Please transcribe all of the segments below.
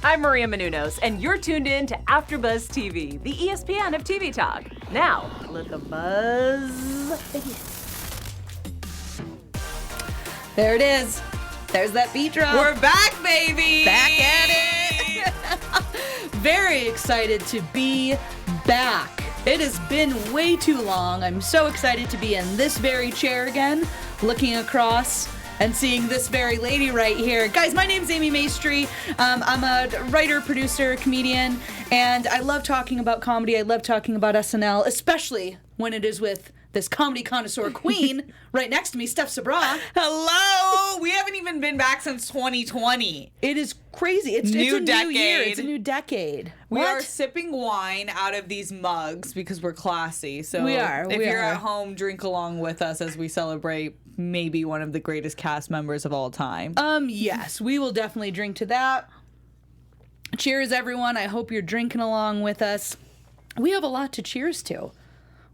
I'm Maria Menounos, and you're tuned in to AfterBuzz TV, the ESPN of TV talk. Now, let the buzz begin. There it is. There's that beat drop. We're back, baby! Back at it! Very excited to be back. It has been way too long. I'm so excited to be in this very chair again, looking across and seeing this very lady right here. Guys, my name's Emmy Maestri. I'm a writer, producer, comedian, and I love talking about comedy. I love talking about SNL, especially when it is with this comedy connoisseur queen right next to me, Steph Sabraw. Hello! We haven't even been back since 2020. It is crazy. It's a new year. It's a new decade. We are sipping wine out of these mugs because we're classy. So we are. If you're at home, drink along with us as we celebrate maybe one of the greatest cast members of all time. Yes, we will definitely drink to that. Cheers, everyone. I hope you're drinking along with us. We have a lot to cheers to.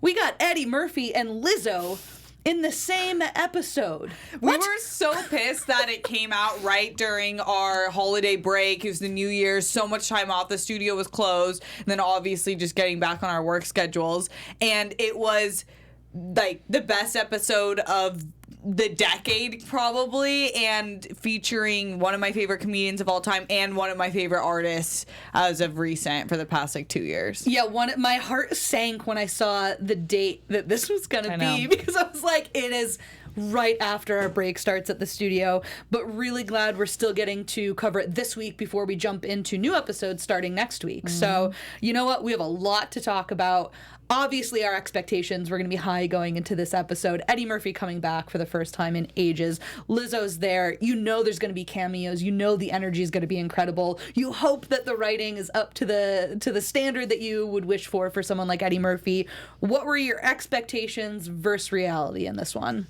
We got Eddie Murphy and Lizzo in the same episode. We were so pissed that it came out right during our holiday break. It was the New Year's, so much time off. The studio was closed. And then obviously just getting back on our work schedules. And it was like the best episode of the decade probably, and featuring one of my favorite comedians of all time and one of my favorite artists as of recent for the past like 2 years. Yeah, my heart sank when I saw the date that this was gonna be, because I was like, it is right after our break starts at the studio, but really glad we're still getting to cover it this week before we jump into new episodes starting next week. Mm-hmm. So, you know what? We have a lot to talk about. Obviously, our expectations were going to be high going into this episode. Eddie Murphy coming back for the first time in ages. Lizzo's there. You know there's going to be cameos. You know the energy is going to be incredible. You hope that the writing is up to the standard that you would wish for someone like Eddie Murphy. What were your expectations versus reality in this one?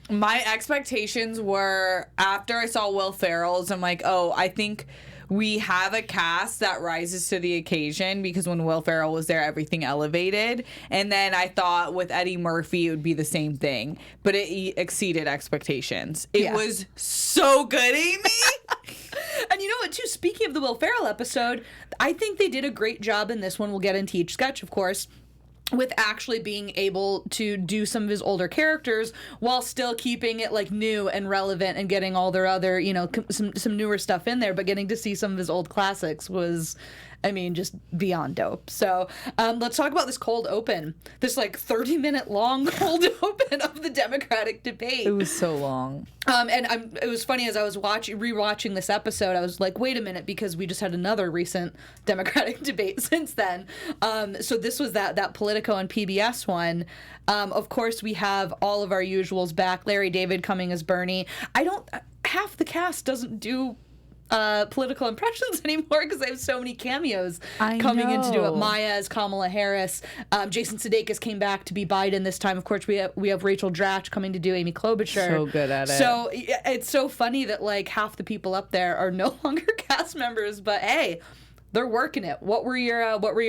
My expectations were, after I saw Will Ferrell's, I'm like, oh, I think we have a cast that rises to the occasion, because when Will Ferrell was there, everything elevated. And then I thought with Eddie Murphy, it would be the same thing. But it exceeded expectations. It was so good, Amy. And you know what, too? Speaking of the Will Ferrell episode, I think they did a great job in this one. We'll get into each sketch, of course, with actually being able to do some of his older characters while still keeping it like new and relevant and getting all their other, you know, some newer stuff in there, but getting to see some of his old classics was, I mean, just beyond dope. So let's talk about this cold open, this like 30-minute long cold open of the Democratic debate. It was so long. It was funny, as I was rewatching this episode, I was like, wait a minute, because we just had another recent Democratic debate since then. So this was that Politico and PBS one. Of course, we have all of our usuals back. Larry David coming as Bernie. Half the cast doesn't do political impressions anymore because they have so many cameos coming in to do it. Maya as Kamala Harris. Jason Sudeikis came back to be Biden this time. Of course, we have Rachel Dratch coming to do Amy Klobuchar. So good at it. So it's so funny that like half the people up there are no longer cast members, but hey, they're working it. What were your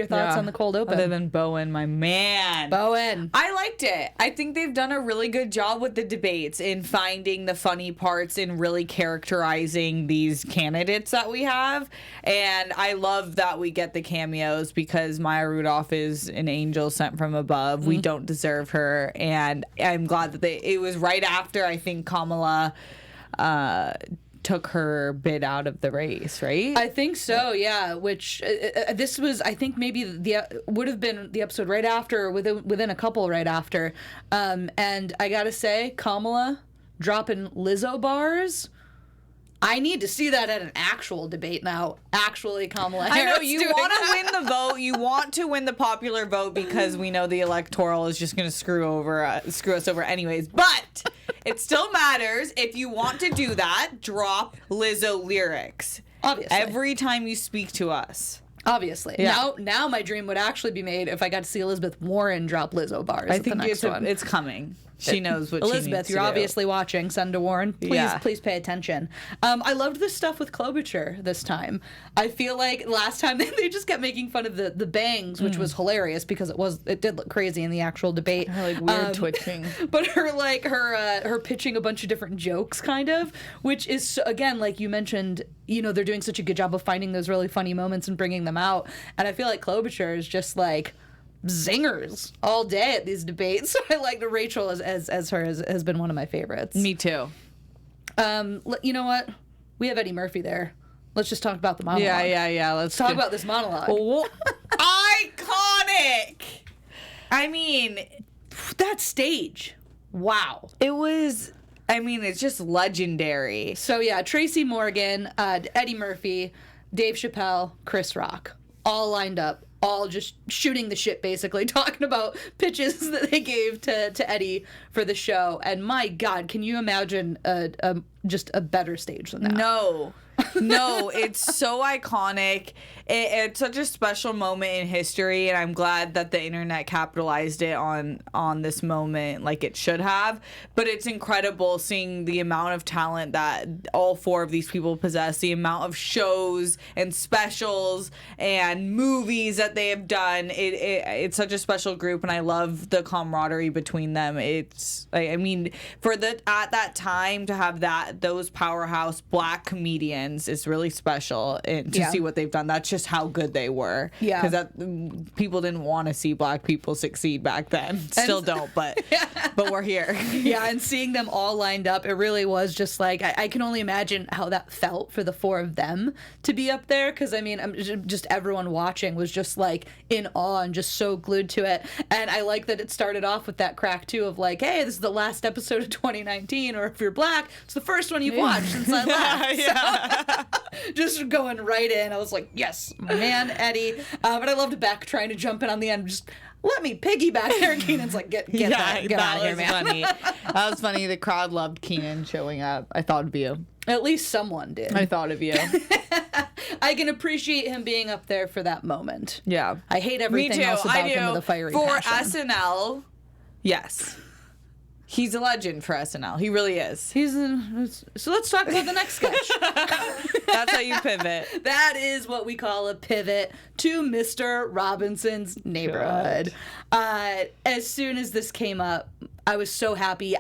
thoughts on the cold open? Other than Bowen, my man. Bowen. I liked it. I think they've done a really good job with the debates in finding the funny parts and really characterizing these candidates that we have. And I love that we get the cameos, because Maya Rudolph is an angel sent from above. We don't deserve her. And I'm glad that it was right after, I think, Kamala took her bid out of the race, right? I think so, yeah. Which this was, I think, maybe would have been the episode right after, or within a couple right after. And I gotta say, Kamala dropping Lizzo bars. I need to see that at an actual debate now. Actually, Kamala Harris. I know you want to win the vote. You want to win the popular vote, because we know the electoral is just going to screw us over anyways. But it still matters. If you want to do that, drop Lizzo lyrics. Obviously. Every time you speak to us. Obviously. Yeah. Now my dream would actually be made if I got to see Elizabeth Warren drop Lizzo bars. I think it's coming. She knows what she Elizabeth, needs you're to do. obviously watching. Send to Warren. Please, Yeah. please pay attention. I loved the stuff with Klobuchar this time. I feel like last time they just kept making fun of the bangs, which was hilarious because it did look crazy in the actual debate. Her, like, weird twitching. But her pitching a bunch of different jokes, kind of, which is, again, like you mentioned, they're doing such a good job of finding those really funny moments and bringing them out. And I feel like Klobuchar is just like zingers all day at these debates. I like Rachel as her has been one of my favorites. Me too. You know what? We have Eddie Murphy there. Let's just talk about the monologue. Yeah. Let's Talk about this monologue. Iconic. I mean, That stage. Wow. it was. I mean, it's just legendary. So yeah, Tracy Morgan, Eddie Murphy, Dave Chappelle, Chris Rock, all lined up, all just shooting the shit, basically talking about pitches that they gave to Eddie for the show. And my God, can you imagine just a better stage than that? No, it's so iconic. It's such a special moment in history, and I'm glad that the internet capitalized it on this moment like it should have. But it's incredible seeing the amount of talent that all four of these people possess, the amount of shows and specials and movies that they have done. It's such a special group, and I love the camaraderie between them. I mean, at that time to have those powerhouse Black comedians is really special, and to see what they've done. That's just how good they were. Yeah, because people didn't want to see Black people succeed back then. Still don't, but we're here. Yeah, and seeing them all lined up, it really was just like, I can only imagine how that felt for the four of them to be up there, because I mean, just everyone watching was just like in awe and just so glued to it. And I like that it started off with that crack too of like, hey, this is the last episode of 2019, or if you're Black, it's the first one you've watched since I left. Yeah. So, just going right in. I was like, yes, my man, Eddie. But I loved Beck trying to jump in on the end, just let me piggyback there. Keenan's like, get out of here, man. Funny. That was funny. The crowd loved Keenan showing up. I thought of you. At least someone did. I thought of you. I can appreciate him being up there for that moment. Yeah. I hate everything else about him with a fiery for passion. SNL, yes. He's a legend for SNL. He really is. So let's talk about the next sketch. That's how you pivot. That is what we call a pivot to Mr. Robinson's Neighborhood. As soon as this came up, I was so happy.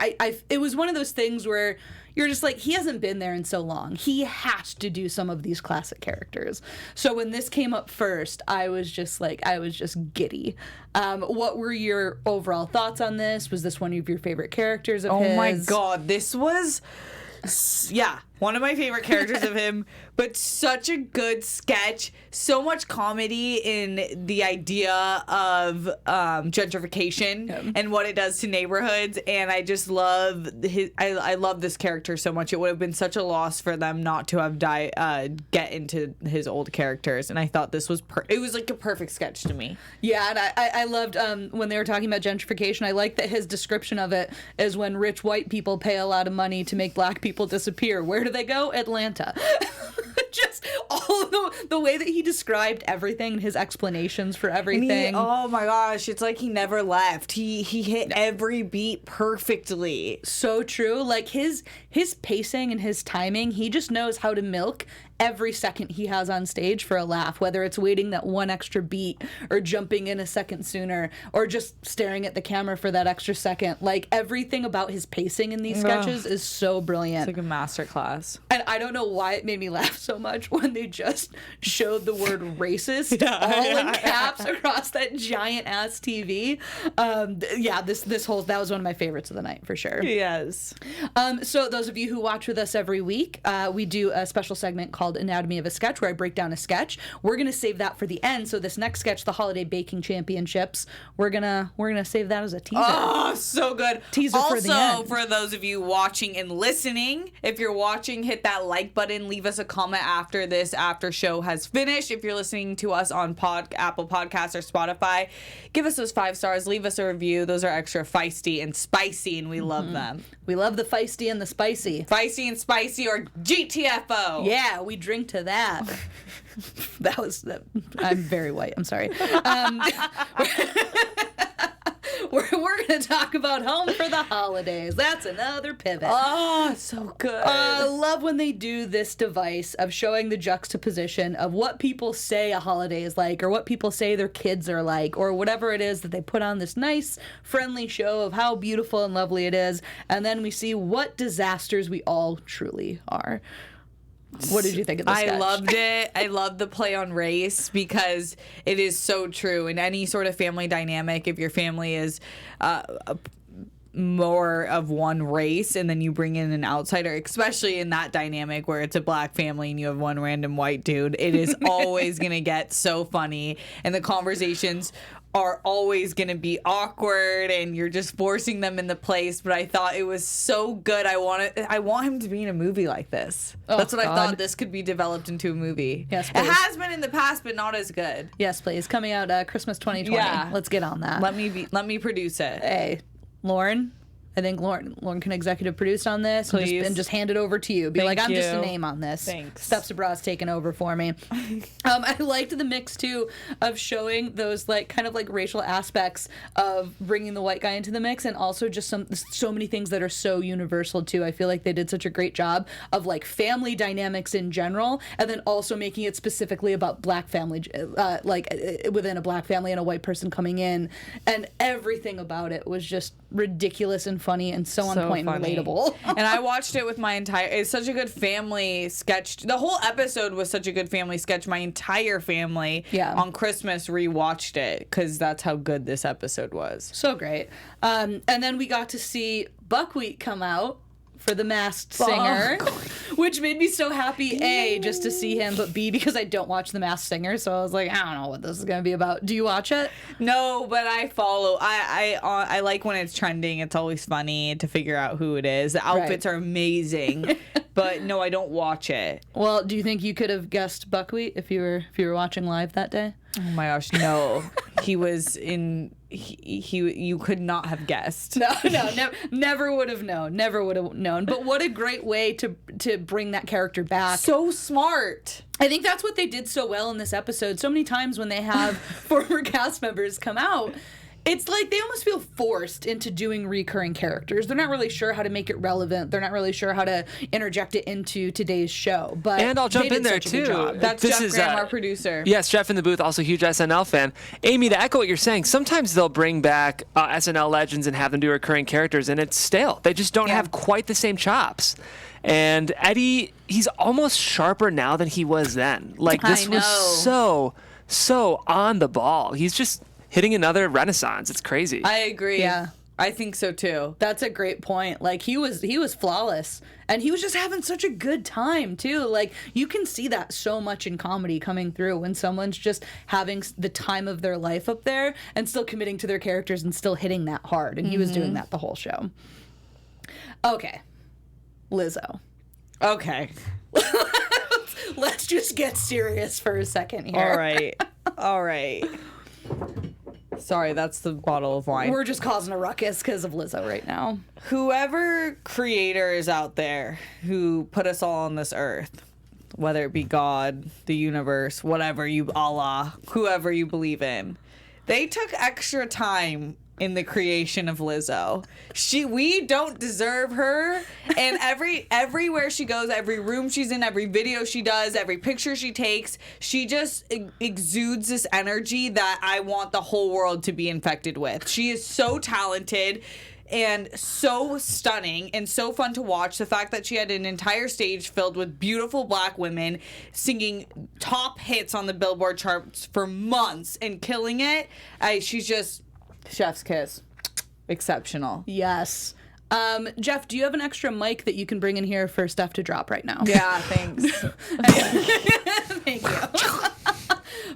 It was one of those things where you're just like, he hasn't been there in so long. He has to do some of these classic characters. So when this came up first, I was just giddy. What were your overall thoughts on this? Was this one of your favorite characters of his? Oh my God, this was, one of my favorite characters of him, but such a good sketch. So much comedy in the idea of gentrification and what it does to neighborhoods, and I just love I love this character so much. It would have been such a loss for them not to have get into his old characters, and I thought this was it was like a perfect sketch to me. Yeah, and I loved when they were talking about gentrification. I like that his description of it is when rich white people pay a lot of money to make Black people disappear. Where do they go? Atlanta. Just all the way that he described everything, his explanations for everything. Oh my gosh, it's like he never left. He hit every beat perfectly. So true. Like his pacing and his timing, he just knows how to milk every second he has on stage for a laugh, whether it's waiting that one extra beat or jumping in a second sooner or just staring at the camera for that extra second. Like everything about his pacing in these sketches is so brilliant. It's like a masterclass. And I don't know why it made me laugh so much when they just showed the word racist in caps across that giant ass TV. That was one of my favorites of the night for sure. Yes. So those of you who watch with us every week, we do a special segment called Anatomy of a Sketch, where I break down a sketch. We're gonna save that for the end. So this next sketch, the Holiday Baking Championships, we're gonna save that as a teaser. Oh, so good. Teaser also, for the end. For those of you watching and listening, if you're watching, hit that like button. Leave us a comment after this show has finished. If you're listening to us on Apple Podcasts or Spotify, give us those 5 stars. Leave us a review. Those are extra feisty and spicy, and we love them. We love the feisty and the spicy. Feisty and spicy, or GTFO. Yeah, we drink to that. I'm very white. I'm sorry. we're going to talk about Home for the Holidays. That's another pivot. Oh, so good. I love when they do this device of showing the juxtaposition of what people say a holiday is like, or what people say their kids are like, or whatever it is that they put on this nice, friendly show of how beautiful and lovely it is. And then we see what disasters we all truly are. What did you think of this sketch? I loved it. I loved the play on race because it is so true. In any sort of family dynamic, if your family is more of one race and then you bring in an outsider, especially in that dynamic where it's a black family and you have one random white dude, it is always going to get so funny. And the conversations are always going to be awkward and you're just forcing them into place. But I thought it was so good. I want him to be in a movie like this. That's what I thought. This could be developed into a movie. Yes, please. It has been in the past, but not as good. Yes, please. Coming out Christmas 2020. Yeah. Let's get on that. Let me produce it. Hey, Lauren. I think Lauren can executive produce on this and just hand it over to you. Be like, I'm just a name on this. Thanks. Steph Sabraw's taken over for me. I liked the mix, too, of showing those, like, kind of, like, racial aspects of bringing the white guy into the mix and also just so many things that are so universal, too. I feel like they did such a great job of, like, family dynamics in general and then also making it specifically about black family, within a black family and a white person coming in. And everything about it was just ridiculous and funny and so on point funny. And relatable. And I watched it with my it's such a good family sketch. The whole episode was such a good family sketch. My entire family on Christmas rewatched it because that's how good this episode was. So great. And then we got to see Buckwheat come out for The Masked Singer, which made me so happy, A, just to see him, but B, because I don't watch The Masked Singer, so I was like, I don't know what this is going to be about. Do you watch it? No, but I follow. I like when it's trending. It's always funny to figure out who it is. The outfits are amazing, but no, I don't watch it. Well, do you think you could have guessed Buckwheat if you were watching live that day? Oh my gosh, no. He was in... you could not have guessed. No, never would have known. Never would have known. But what a great way to bring that character back. So smart. I think that's what they did so well in this episode. So many times when they have former cast members come out, it's like they almost feel forced into doing recurring characters. They're not really sure how to make it relevant. They're not really sure how to interject it into today's show. But and I'll jump in there too. That's Jeff Graham, our producer. Yes, Jeff in the booth, also huge SNL fan. Amy, to echo what you're saying, sometimes they'll bring back SNL legends and have them do recurring characters, and it's stale. They just don't have quite the same chops. And Eddie, he's almost sharper now than he was then. Like, this was so on the ball. He's just hitting another renaissance. It's crazy. I agree. Yeah. I think so too. That's a great point. Like, he was flawless, and he was just having such a good time too. Like, you can see that so much in comedy coming through when someone's just having the time of their life up there and still committing to their characters and still hitting that hard. And he was doing that the whole show. Okay, Lizzo. Okay. Let's just get serious for a second here. All right. Sorry, that's the bottle of wine. We're just causing a ruckus because of Lizzo right now. Whoever creator is out there who put us all on this earth, whether it be God, the universe, whatever Allah, whoever you believe in, they took extra time in the creation of Lizzo. We don't deserve her. And everywhere she goes, every room she's in, every video she does, every picture she takes, she just exudes this energy that I want the whole world to be infected with. She is so talented and so stunning and so fun to watch. The fact that she had an entire stage filled with beautiful black women singing top hits on the Billboard charts for months and killing it. She's just chef's kiss. Exceptional. Yes. Jeff, do you have an extra mic that you can bring in here for Steph to drop right now? Yeah, thanks. Thank you.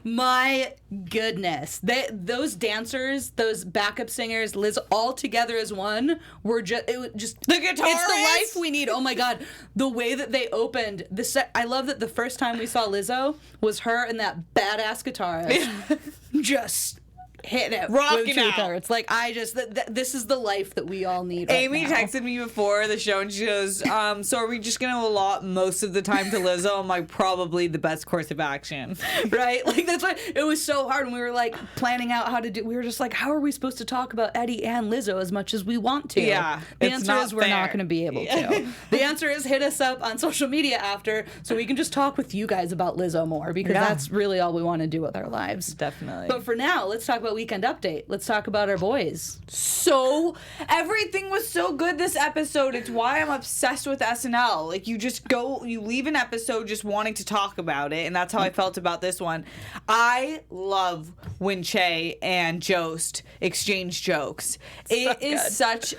My goodness. Those dancers, those backup singers, Liz, all together as one, were just the guitarist. It's the life we need. Oh my God. The way that they opened the set. I love that the first time we saw Lizzo was her and that badass guitarist just hitting it Rocking with truth out. hurts. Like, I just, this is the life that we all need right Amy now. texted me before the show and she goes, so are we just going to allot most of the time to Lizzo? I'm like, probably the best course of action. Right? Like, that's why it was so hard when we were like planning out how to do. We were just like, how are we supposed to talk about Eddie and Lizzo as much as we want to? Yeah, The it's answer not is we're not fair. going to be able to. The answer is hit us up on social media after so we can just talk with you guys about Lizzo more, because Yeah. that's really all we want to do with our lives. Definitely. But for now, let's talk about Weekend Update. Let's talk about our boys. So everything was so good this episode. It's why I'm obsessed with SNL. Like, you just go, you leave an episode just wanting to talk about it, and that's how I felt about this one. I love when Che and Jost exchange jokes. It is good. such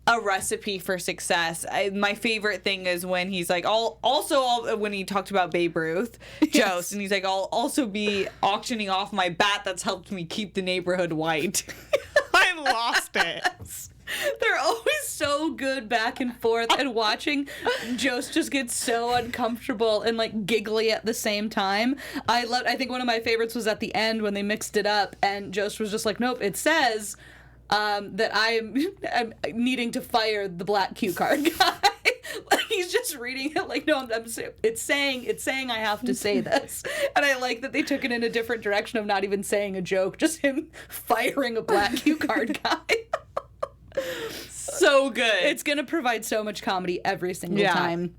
a recipe for success. My favorite thing is when he's like, when he talked about Babe Ruth, Jost, and he's like, I'll also be auctioning off my bat that's helped me keep the neighborhood white. I lost it. They're always so good back and forth, and watching Jost just get so uncomfortable and like giggly at the same time. I think one of my favorites was at the end when they mixed it up and Jost was just like, nope, it says that I'm needing to fire the black cue card guy. Like, he's just reading it like, no, it's saying I have to say this. And I like that they took it in a different direction of not even saying a joke, just him firing a black cue card guy. So good. It's going to provide so much comedy every single Yeah. time.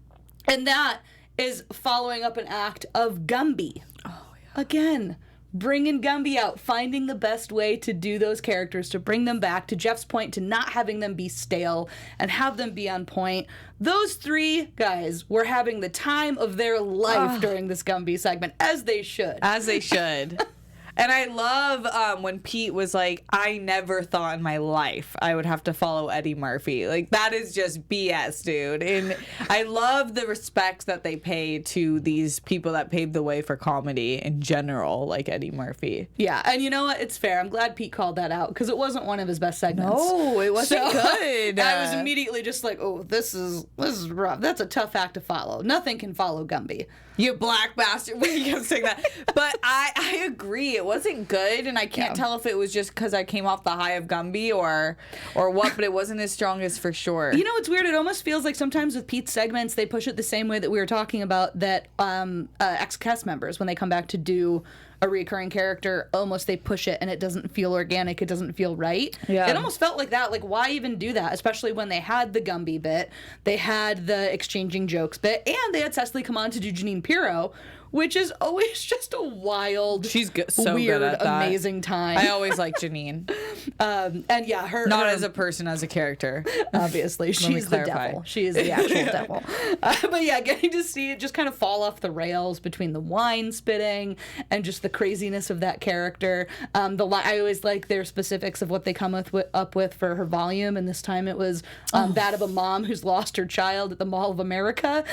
And that is following up an act of Gumby. Oh, yeah. Again, bringing Gumby out, finding the best way to do those characters, to bring them back, to Jeff's point, to not having them be stale and have them be on point. Those three guys were having the time of their life during this Gumby segment, as they should. As they should. And I love when Pete was like, I never thought in my life I would have to follow Eddie Murphy. Like, that is just BS, dude. And I love the respect that they pay to these people that paved the way for comedy in general, like Eddie Murphy. Yeah, and you know what? It's fair. I'm glad Pete called that out, because it wasn't one of his best segments. No, it wasn't good. I was immediately just like, oh, this is rough. That's a tough act to follow. Nothing can follow Gumby. You black bastard. When you kept saying that. But I agree. It wasn't good, and I can't tell if it was just because I came off the high of Gumby or what, but it wasn't as strong as for sure. You know what's weird? It almost feels like sometimes with Pete's segments, they push it the same way that we were talking about that ex-cast members, when they come back to do a recurring character, almost they push it and it doesn't feel organic, it doesn't feel right. Yeah. It almost felt like that. Like, why even do that? Especially when they had the Gumby bit, they had the exchanging jokes bit, and they had Cecily come on to do Janine Pirro, which is always just a wild, She's so weird, good at that. amazing time. I always like Janine. And yeah, her Not her- as a person, as a character. obviously me she's the clarify. devil. She is the actual devil. But yeah, getting to see it just kind of fall off the rails between the wine spitting and just the craziness of that character. I always like their specifics of what they come up with for her volume, and this time it was that of a mom who's lost her child at the Mall of America.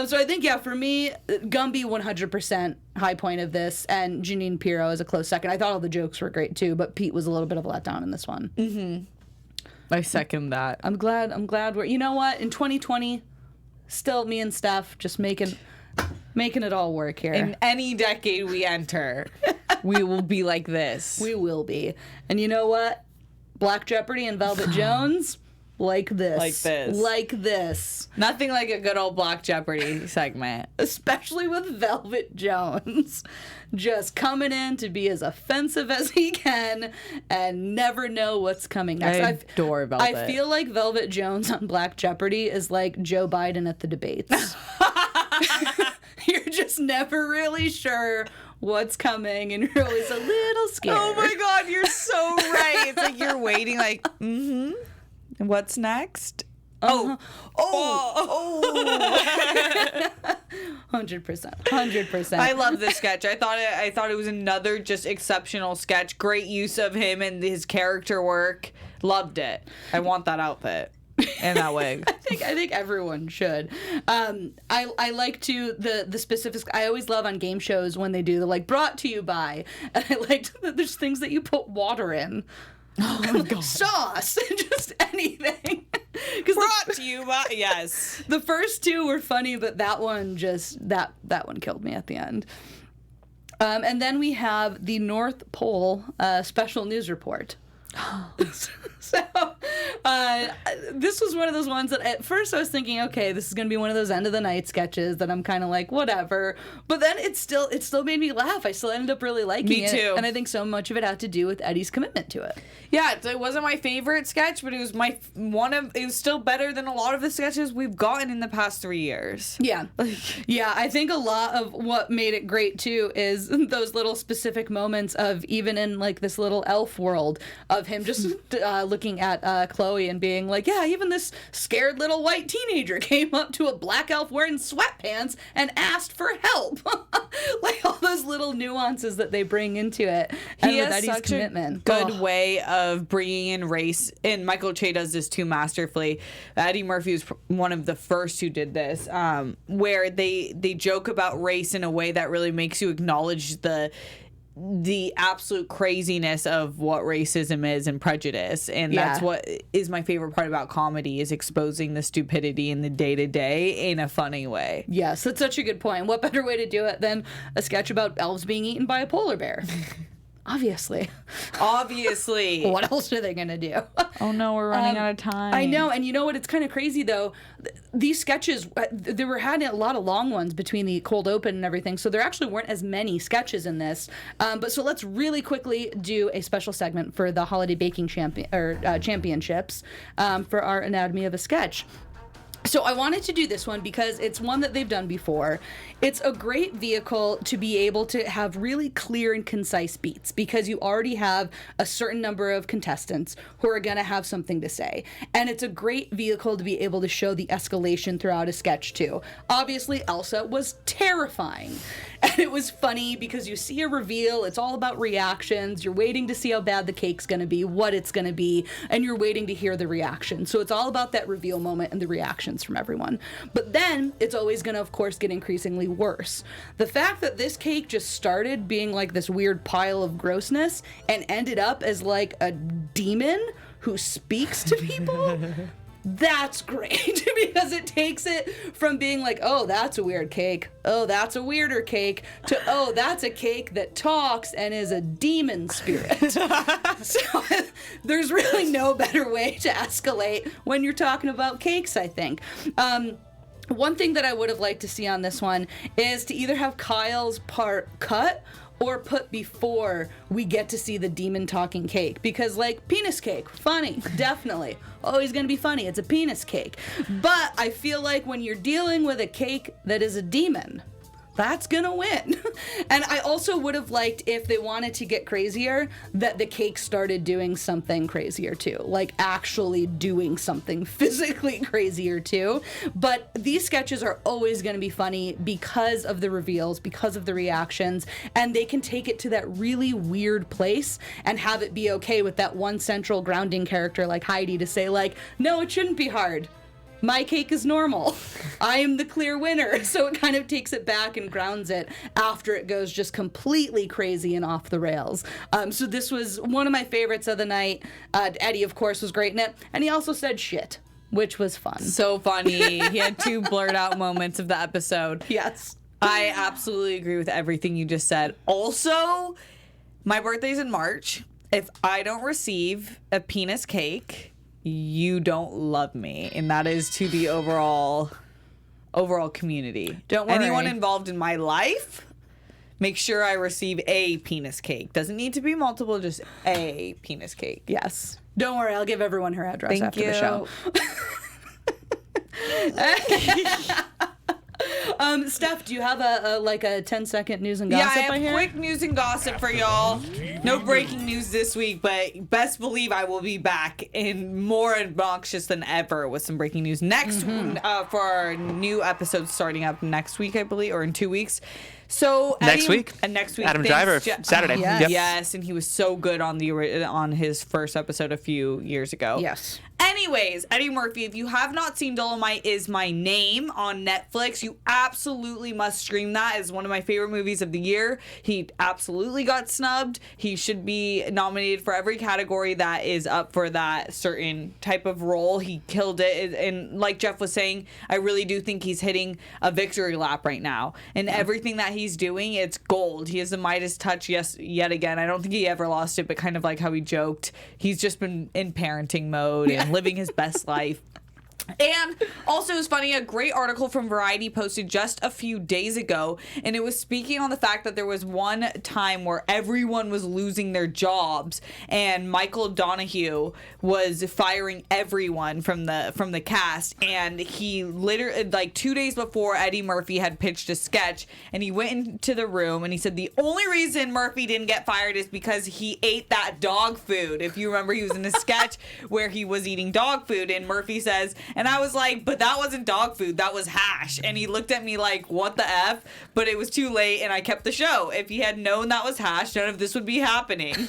So I think, yeah, for me, Gumby 100% high point of this, and Janine Pirro is a close second. I thought all the jokes were great too, but Pete was a little bit of a letdown in this one. I second that. I'm glad we're, you know what, in 2020, still me and Steph just making it all work here. In any decade we enter, we will be like this. We will be. And you know what? Black Jeopardy and Velvet Jones, like this. Like this. Nothing like a good old Black Jeopardy segment. Especially with Velvet Jones. Just coming in to be as offensive as he can and never know what's coming next. I adore Velvet. I feel like Velvet Jones on Black Jeopardy is like Joe Biden at the debates. You're just never really sure what's coming, and you're always a little scared. Oh my God, you're so right. It's like you're waiting, like, what's next? Oh. 100%. I love this sketch. I thought it was another just exceptional sketch. Great use of him and his character work. Loved it. I want that outfit and that wig. I think everyone should. I like to the specifics. I always love on game shows when they do the like brought to you by, and I liked that there's things that you put water in. Oh my God. Sauce, just anything. Brought to you by, yes. The first two were funny, but that one just that one killed me at the end. And then we have the North Pole special news report. So this was one of those ones that at first I was thinking, okay, this is going to be one of those end of the night sketches that I'm kind of like, whatever. But then it still made me laugh. I still ended up really liking it. Me too. And I think so much of it had to do with Eddie's commitment to it. Yeah, it wasn't my favorite sketch, but it was it was still better than a lot of the sketches we've gotten in the past 3 years. Yeah. Yeah, I think a lot of what made it great too is those little specific moments of even in like this little elf world of him just looking at Chloe and being like, yeah, even this scared little white teenager came up to a black elf wearing sweatpants and asked for help. Like all those little nuances that they bring into it. And he with has Eddie's such commitment. a good way of bringing in race, and Michael Che does this too masterfully. Eddie Murphy was one of the first who did this, where they joke about race in a way that really makes you acknowledge the absolute craziness of what racism is and prejudice. And that's what is my favorite part about comedy, is exposing the stupidity in the day-to-day in a funny way. Yes, that's such a good point. What better way to do it than a sketch about elves being eaten by a polar bear? Obviously. What else are they going to do? Oh no, we're running out of time. I know, and you know what? It's kind of crazy though. These sketches, they were had a lot of long ones between the cold open and everything, so there actually weren't as many sketches in this. But so let's really quickly do a special segment for the holiday baking championships for our Anatomy of a Sketch. So I wanted to do this one because it's one that they've done before. It's a great vehicle to be able to have really clear and concise beats because you already have a certain number of contestants who are going to have something to say. And it's a great vehicle to be able to show the escalation throughout a sketch too. Obviously, Elsa was terrifying. And it was funny because you see a reveal, it's all about reactions, you're waiting to see how bad the cake's gonna be, what it's gonna be, and you're waiting to hear the reaction. So it's all about that reveal moment and the reactions from everyone. But then it's always gonna, of course, get increasingly worse. The fact that this cake just started being like this weird pile of grossness and ended up as like a demon who speaks to people, that's great because it takes it from being like, oh, that's a weird cake, oh, that's a weirder cake, to, oh, that's a cake that talks and is a demon spirit. So there's really no better way to escalate when you're talking about cakes, I think. One thing that I would have liked to see on this one is to either have Kyle's part cut or put before we get to see the demon talking cake. Because, like, penis cake, funny, definitely. Always gonna be funny, it's a penis cake. But I feel like when you're dealing with a cake that is a demon, that's gonna win. And I also would have liked, if they wanted to get crazier, that the cake started doing something crazier too. Like actually doing something physically crazier too. But these sketches are always gonna be funny because of the reveals, because of the reactions, and they can take it to that really weird place and have it be okay with that one central grounding character like Heidi to say like, no, it shouldn't be hard. My cake is normal. I am the clear winner. So it kind of takes it back and grounds it after it goes just completely crazy and off the rails. So this was one of my favorites of the night. Eddie, of course, was great in it. And he also said shit, which was fun. So funny. He had 2 blurred out moments of the episode. Yes. I absolutely agree with everything you just said. Also, my birthday's in March. If I don't receive a penis cake, you don't love me, and that is to the overall community. Don't worry. Anyone involved in my life, make sure I receive a penis cake. Doesn't need to be multiple, just a penis cake. Yes. Don't worry, I'll give everyone her address after the show. Steph, do you have a 10-second news and gossip? Yeah, I have quick news and gossip for y'all. No breaking news this week, but best believe I will be back and more obnoxious than ever with some breaking news next for our new episode starting up next week, I believe, or in 2 weeks. So next week, thanks, Adam Driver, Saturday. Yes. Yep. Yes, and he was so good on his first episode a few years ago. Yes. Anyways, Eddie Murphy, if you have not seen Dolomite Is My Name on Netflix, you absolutely must stream that. It's one of my favorite movies of the year. He absolutely got snubbed. He should be nominated for every category that is up for that certain type of role. He killed it. And like Jeff was saying, I really do think he's hitting a victory lap right now. And everything that he's doing, it's gold. He has the Midas touch yet again. I don't think he ever lost it, but kind of like how he joked, he's just been in parenting mode and living his best life. And also, it's funny, a great article from Variety posted just a few days ago, and it was speaking on the fact that there was one time where everyone was losing their jobs, and Michael Donahue was firing everyone from the cast, and he literally, like 2 days before, Eddie Murphy had pitched a sketch, and he went into the room, and he said the only reason Murphy didn't get fired is because he ate that dog food. If you remember, he was in a sketch where he was eating dog food, and Murphy says, and I was like, but that wasn't dog food, that was hash. And he looked at me like, what the F? But it was too late, and I kept the show. If he had known that was hash, none of this would be happening.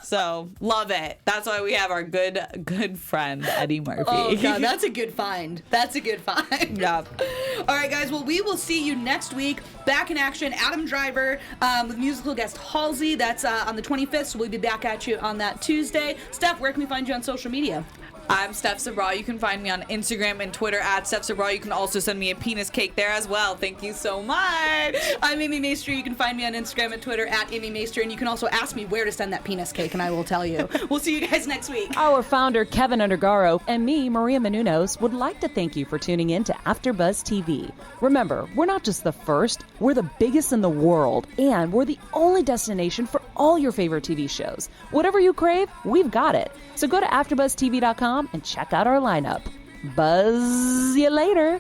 So, love it. That's why we have our good friend, Eddie Murphy. Oh, God, that's a good find. That's a good find. Yep. All right, guys. Well, we will see you next week. Back in action, Adam Driver with musical guest Halsey. That's on the 25th, so we'll be back at you on that Tuesday. Steph, where can we find you on social media? I'm Steph Sabraw. You can find me on Instagram and Twitter at Steph Sabraw. You can also send me a penis cake there as well. Thank you so much. I'm Emmy Maestri. You can find me on Instagram and Twitter at Emmy Maestri, and you can also ask me where to send that penis cake, and I will tell you. We'll see you guys next week. Our founder, Keven Undergaro, and me, Maria Menounos, would like to thank you for tuning in to AfterBuzz TV. Remember, we're not just the first, we're the biggest in the world, and we're the only destination for all your favorite TV shows. Whatever you crave, we've got it. So go to AfterBuzzTV.com and check out our lineup. Buzz you later.